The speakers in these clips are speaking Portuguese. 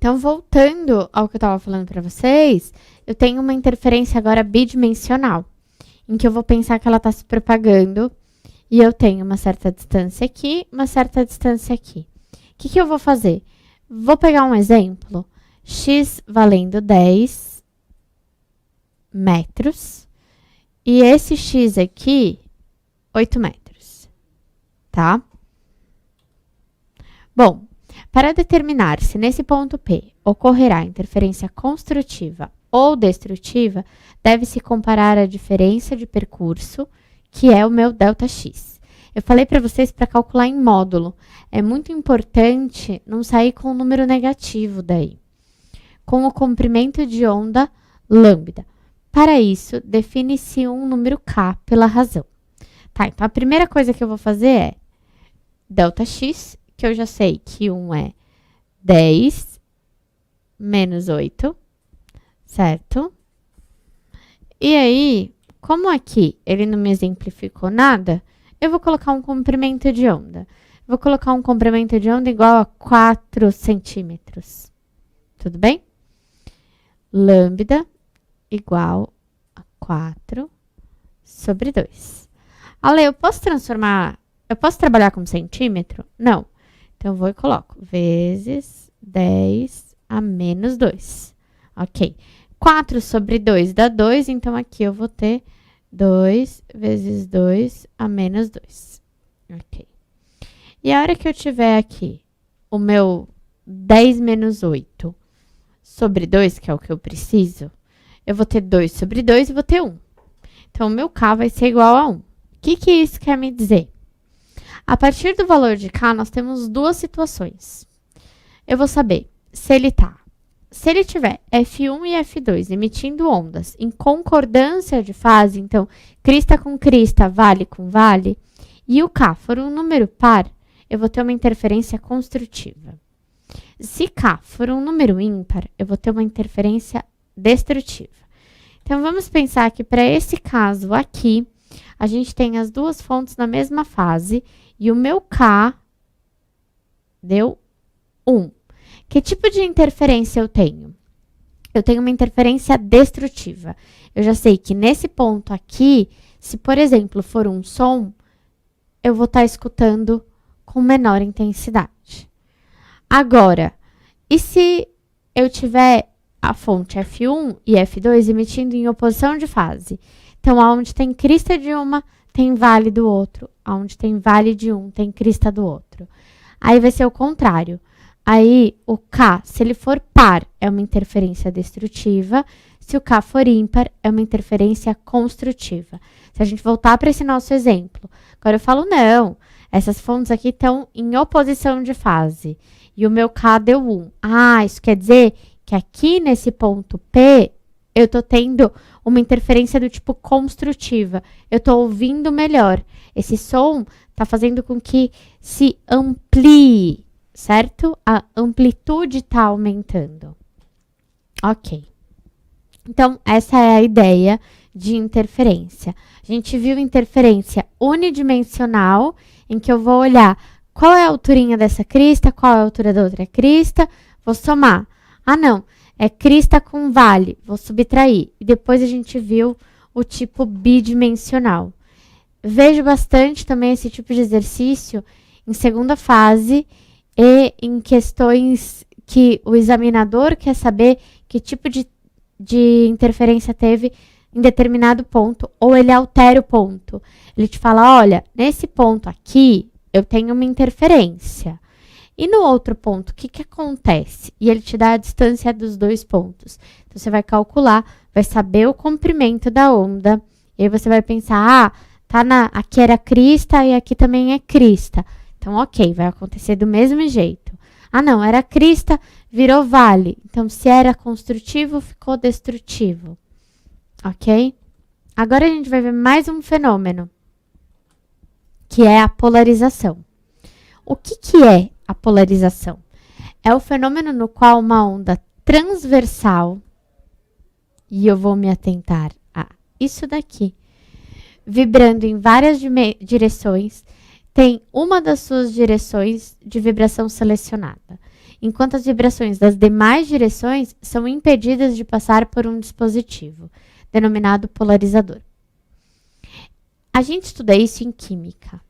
Então, voltando ao que eu estava falando para vocês, eu tenho uma interferência agora bidimensional, em que eu vou pensar que ela está se propagando e eu tenho uma certa distância aqui, uma certa distância aqui. O que eu vou fazer? Vou pegar um exemplo, x valendo 10 metros e esse x aqui, 8 metros, tá? Bom, para determinar se nesse ponto P ocorrerá interferência construtiva ou destrutiva, deve-se comparar a diferença de percurso, que é o meu ΔX. Eu falei para vocês para calcular em módulo. É muito importante não sair com o número negativo daí. Com o comprimento de onda lambda. Para isso, define-se um número K pela razão. Tá, então a primeira coisa que eu vou fazer é ΔX, que eu já sei que 1 é 10 menos 8, certo? E aí, como aqui ele não me exemplificou nada, eu vou colocar um comprimento de onda. Vou colocar um comprimento de onda igual a 4 centímetros. Tudo bem? Lambda igual a 4 sobre 2. Ale, eu posso trabalhar com centímetro? Não. Então, eu vou e coloco vezes 10 a menos 2. Ok. 4 sobre 2 dá 2, então aqui eu vou ter 2 vezes 2 a menos 2. Ok. E a hora que eu tiver aqui o meu 10 menos 8 sobre 2, que é o que eu preciso, eu vou ter 2 sobre 2 e vou ter 1. Então, o meu K vai ser igual a 1. O que isso quer me dizer? A partir do valor de K, nós temos duas situações. Eu vou saber se ele tiver F1 e F2 emitindo ondas em concordância de fase, então, crista com crista, vale com vale, e o K for um número par, eu vou ter uma interferência construtiva. Se K for um número ímpar, eu vou ter uma interferência destrutiva. Então, vamos pensar que para esse caso aqui, a gente tem as duas fontes na mesma fase e o meu K deu 1. Que tipo de interferência eu tenho? Eu tenho uma interferência destrutiva. Eu já sei que nesse ponto aqui, se, por exemplo, for um som, eu vou estar escutando com menor intensidade. Agora, e se eu tiver a fonte F1 e F2 emitindo em oposição de fase? Então, aonde tem crista de uma, tem vale do outro. Aonde tem vale de um, tem crista do outro. Aí vai ser o contrário. Aí, o K, se ele for par, é uma interferência destrutiva. Se o K for ímpar, é uma interferência construtiva. Se a gente voltar para esse nosso exemplo, agora eu falo, não, essas fontes aqui estão em oposição de fase. E o meu K deu 1. Ah, isso quer dizer que aqui nesse ponto P, eu estou tendo uma interferência do tipo construtiva. Eu estou ouvindo melhor. Esse som está fazendo com que se amplie, certo? A amplitude está aumentando. Ok. Então, essa é a ideia de interferência. A gente viu interferência unidimensional, em que eu vou olhar qual é a alturinha dessa crista, qual é a altura da outra crista, vou somar. Ah, não, é crista com vale, vou subtrair. E depois a gente viu o tipo bidimensional. Vejo bastante também esse tipo de exercício em segunda fase e em questões que o examinador quer saber que tipo de interferência teve em determinado ponto, ou ele altera o ponto. Ele te fala, olha, nesse ponto aqui, eu tenho uma interferência. E no outro ponto, o que acontece? E ele te dá a distância dos dois pontos. Então, você vai calcular, vai saber o comprimento da onda, e aí você vai pensar, aqui era crista e aqui também é crista. Então, ok, vai acontecer do mesmo jeito. Ah, não, era crista, virou vale. Então, se era construtivo, ficou destrutivo. Ok? Agora, a gente vai ver mais um fenômeno, que é a polarização. O que é a polarização? É o fenômeno no qual uma onda transversal, e eu vou me atentar a isso daqui, vibrando em várias direções, tem uma das suas direções de vibração selecionada. enquanto as vibrações das demais direções são impedidas de passar por um dispositivo, denominado polarizador. A gente estuda isso em química.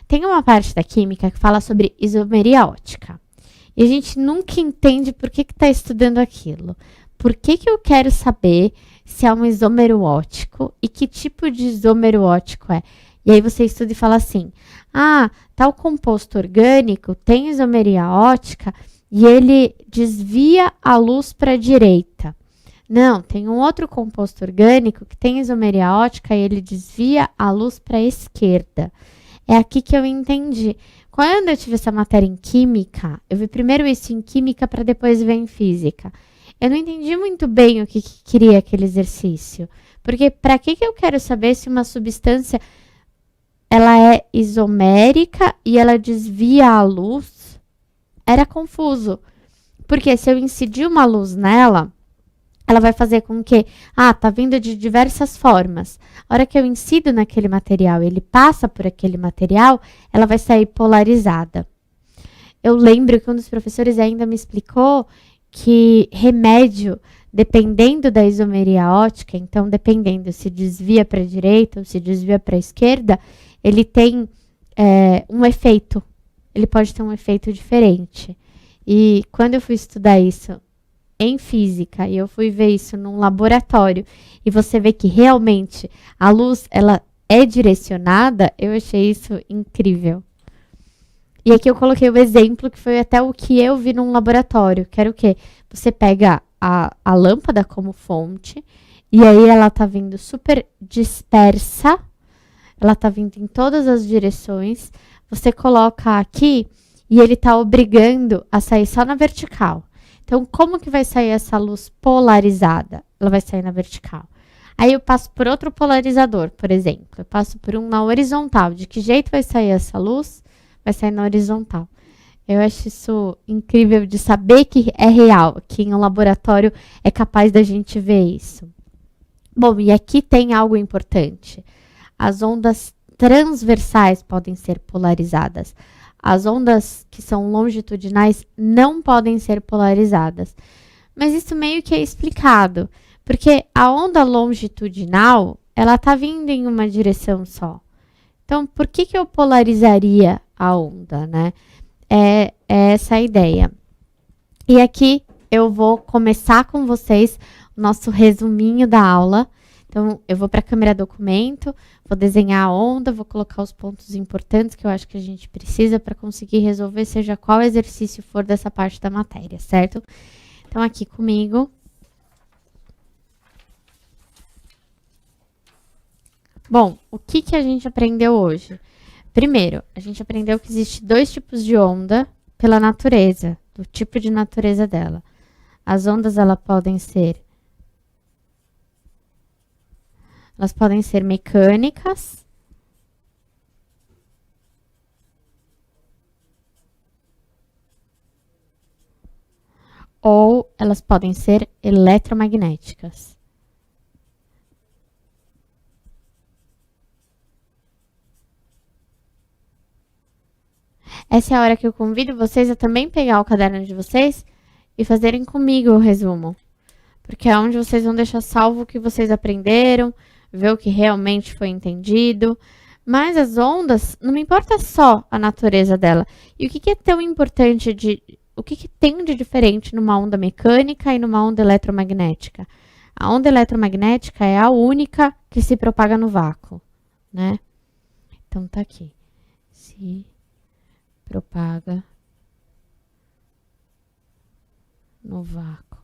Tem uma parte da química que fala sobre isomeria ótica. E a gente nunca entende por que está estudando aquilo. Por que eu quero saber se é um isômero ótico e que tipo de isômero ótico é? E aí você estuda e fala assim, tal composto orgânico tem isomeria ótica e ele desvia a luz para a direita. Não, tem um outro composto orgânico que tem isomeria ótica e ele desvia a luz para a esquerda. É aqui que eu entendi. Quando eu tive essa matéria em química, eu vi primeiro isso em química para depois ver em física. Eu não entendi muito bem o que queria aquele exercício. Porque para que eu quero saber se uma substância ela é isomérica e ela desvia a luz? Era confuso. Porque se eu incidir uma luz nela, ela vai fazer com que, tá vindo de diversas formas. A hora que eu incido naquele material, ele passa por aquele material, ela vai sair polarizada. Eu lembro que um dos professores ainda me explicou que remédio, dependendo da isomeria ótica, então dependendo se desvia para a direita ou se desvia para a esquerda, ele tem um efeito. Ele pode ter um efeito diferente. E quando eu fui estudar isso em física, e eu fui ver isso num laboratório, e você vê que realmente a luz, ela é direcionada, eu achei isso incrível. E aqui eu coloquei o exemplo, que foi até o que eu vi num laboratório, que era o quê? Você pega a lâmpada como fonte, e aí ela tá vindo super dispersa, ela tá vindo em todas as direções, você coloca aqui, e ele tá obrigando a sair só na vertical. Então, como que vai sair essa luz polarizada? Ela vai sair na vertical. Aí eu passo por outro polarizador, por exemplo. Eu passo por um na horizontal. De que jeito vai sair essa luz? Vai sair na horizontal. Eu acho isso incrível de saber que é real, que em um laboratório é capaz da gente ver isso. Bom, e aqui tem algo importante. As ondas transversais podem ser polarizadas. As ondas que são longitudinais não podem ser polarizadas. Mas isso meio que é explicado, porque a onda longitudinal, ela está vindo em uma direção só. Então, por que eu polarizaria a onda, né? É essa a ideia. E aqui eu vou começar com vocês o nosso resuminho da aula. Então, eu vou para a câmera documento, vou desenhar a onda, vou colocar os pontos importantes que eu acho que a gente precisa para conseguir resolver, seja qual exercício for dessa parte da matéria, certo? Então, aqui comigo. Bom, o que a gente aprendeu hoje? Primeiro, a gente aprendeu que existe 2 tipos de onda pela natureza, do tipo de natureza dela. As ondas, elas podem ser mecânicas ou elas podem ser eletromagnéticas. Essa é a hora que eu convido vocês a também pegar o caderno de vocês e fazerem comigo o resumo. Porque é onde vocês vão deixar salvo o que vocês aprenderam, ver o que realmente foi entendido. Mas as ondas, não me importa só a natureza dela. E o que é tão importante o que tem de diferente numa onda mecânica e numa onda eletromagnética? A onda eletromagnética é a única que se propaga no vácuo, né? Então, tá aqui. Se propaga no vácuo.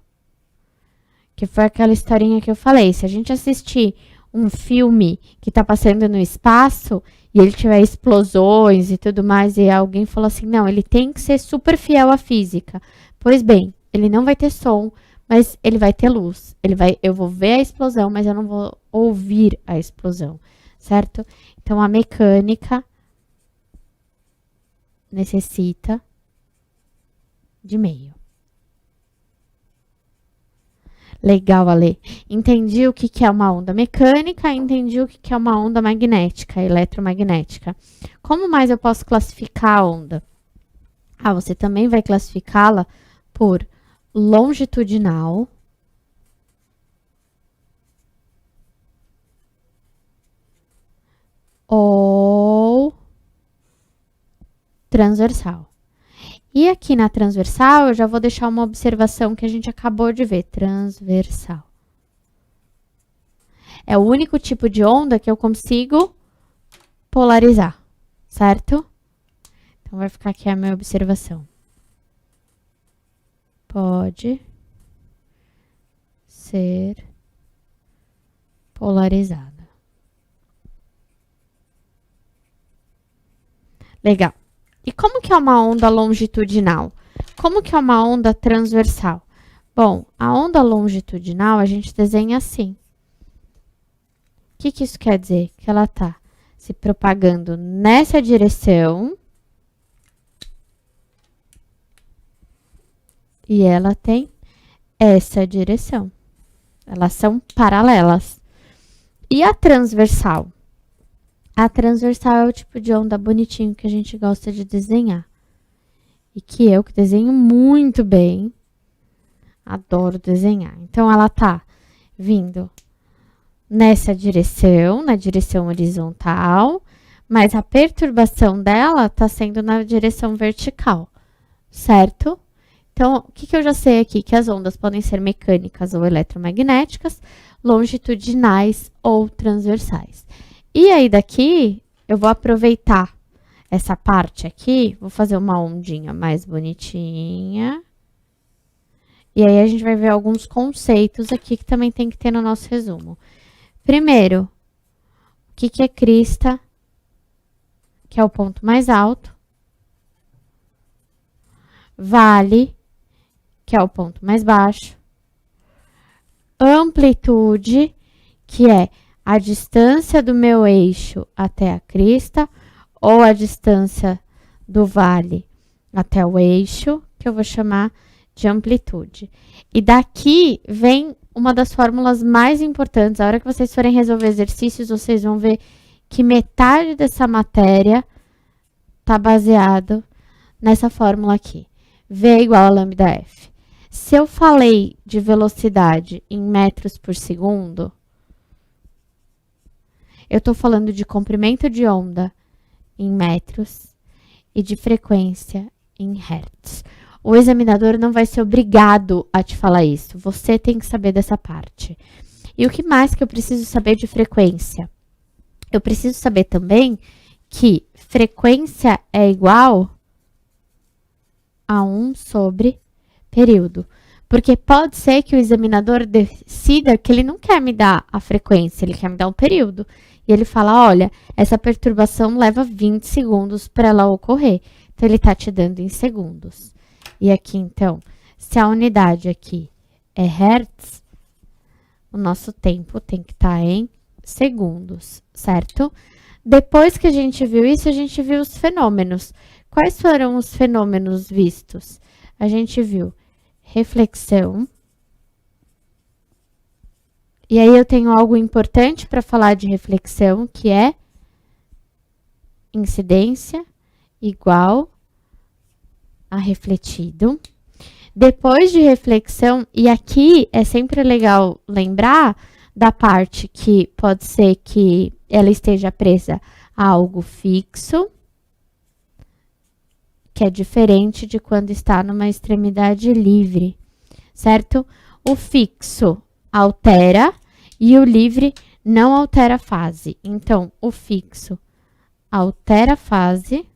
Que foi aquela historinha que eu falei. Se a gente assistir um filme que está passando no espaço e ele tiver explosões e tudo mais, e alguém falou assim, não, ele tem que ser super fiel à física. Pois bem, ele não vai ter som, mas ele vai ter luz. Eu vou ver a explosão, mas eu não vou ouvir a explosão, certo? Então, a mecânica necessita de meio. Legal, Ale. Entendi o que é uma onda mecânica, entendi o que é uma onda magnética, eletromagnética. Como mais eu posso classificar a onda? Você também vai classificá-la por longitudinal ou transversal. E aqui na transversal, eu já vou deixar uma observação que a gente acabou de ver. Transversal. É o único tipo de onda que eu consigo polarizar, certo? Então, vai ficar aqui a minha observação. Pode ser polarizada. Legal. E como que é uma onda longitudinal? Como que é uma onda transversal? Bom, a onda longitudinal a gente desenha assim. O que isso quer dizer? Que ela está se propagando nessa direção e ela tem essa direção. Elas são paralelas. E a transversal? A transversal é o tipo de onda bonitinho que a gente gosta de desenhar. E que eu, que desenho muito bem, adoro desenhar. Então, ela tá vindo nessa direção, na direção horizontal, mas a perturbação dela tá sendo na direção vertical, certo? Então, o que eu já sei aqui? Que as ondas podem ser mecânicas ou eletromagnéticas, longitudinais ou transversais. E aí, daqui, eu vou aproveitar essa parte aqui, vou fazer uma ondinha mais bonitinha. E aí, a gente vai ver alguns conceitos aqui que também tem que ter no nosso resumo. Primeiro, o que é crista, que é o ponto mais alto. Vale, que é o ponto mais baixo. Amplitude, que é a distância do meu eixo até a crista, ou a distância do vale até o eixo, que eu vou chamar de amplitude. E daqui vem uma das fórmulas mais importantes. A hora que vocês forem resolver exercícios, vocês vão ver que metade dessa matéria está baseado nessa fórmula aqui. V é igual a lambda F. Se eu falei de velocidade em metros por segundo, eu estou falando de comprimento de onda em metros e de frequência em hertz. O examinador não vai ser obrigado a te falar isso. Você tem que saber dessa parte. E o que mais que eu preciso saber de frequência? Eu preciso saber também que frequência é igual a 1 sobre período. Porque pode ser que o examinador decida que ele não quer me dar a frequência, ele quer me dar um período. E ele fala, olha, essa perturbação leva 20 segundos para ela ocorrer. Então, ele está te dando em segundos. E aqui, então, se a unidade aqui é hertz, o nosso tempo tem que estar em segundos, certo? Depois que a gente viu isso, a gente viu os fenômenos. Quais foram os fenômenos vistos? A gente viu reflexão. E aí eu tenho algo importante para falar de reflexão, que é incidência igual a refletido. Depois de reflexão, e aqui é sempre legal lembrar da parte que pode ser que ela esteja presa a algo fixo, que é diferente de quando está numa extremidade livre, certo? O fixo altera e o livre não altera a fase. Então, o fixo altera a fase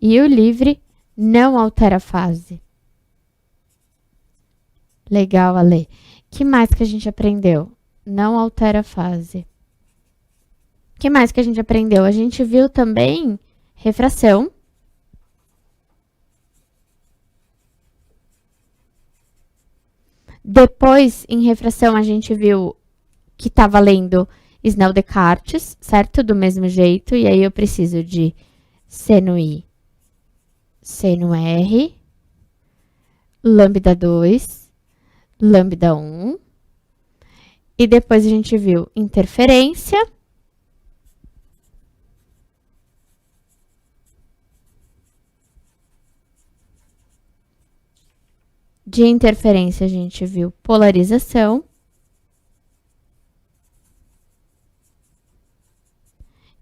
e o livre não altera a fase. Legal, Ale. Que mais que a gente aprendeu? Não altera a fase. Que mais que a gente aprendeu? A gente viu também refração. Depois, em refração, a gente viu que tá valendo Snell-Descartes, certo? Do mesmo jeito. E aí, eu preciso de seno I, seno R, lambda 2, lambda 1. E depois, a gente viu interferência. De interferência, a gente viu polarização.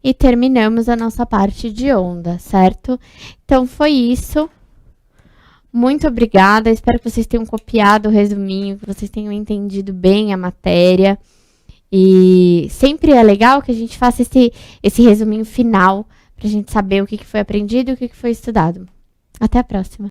E terminamos a nossa parte de onda, certo? Então, foi isso. Muito obrigada. Espero que vocês tenham copiado o resuminho, que vocês tenham entendido bem a matéria. E sempre é legal que a gente faça esse resuminho final, para a gente saber o que foi aprendido e o que foi estudado. Até a próxima!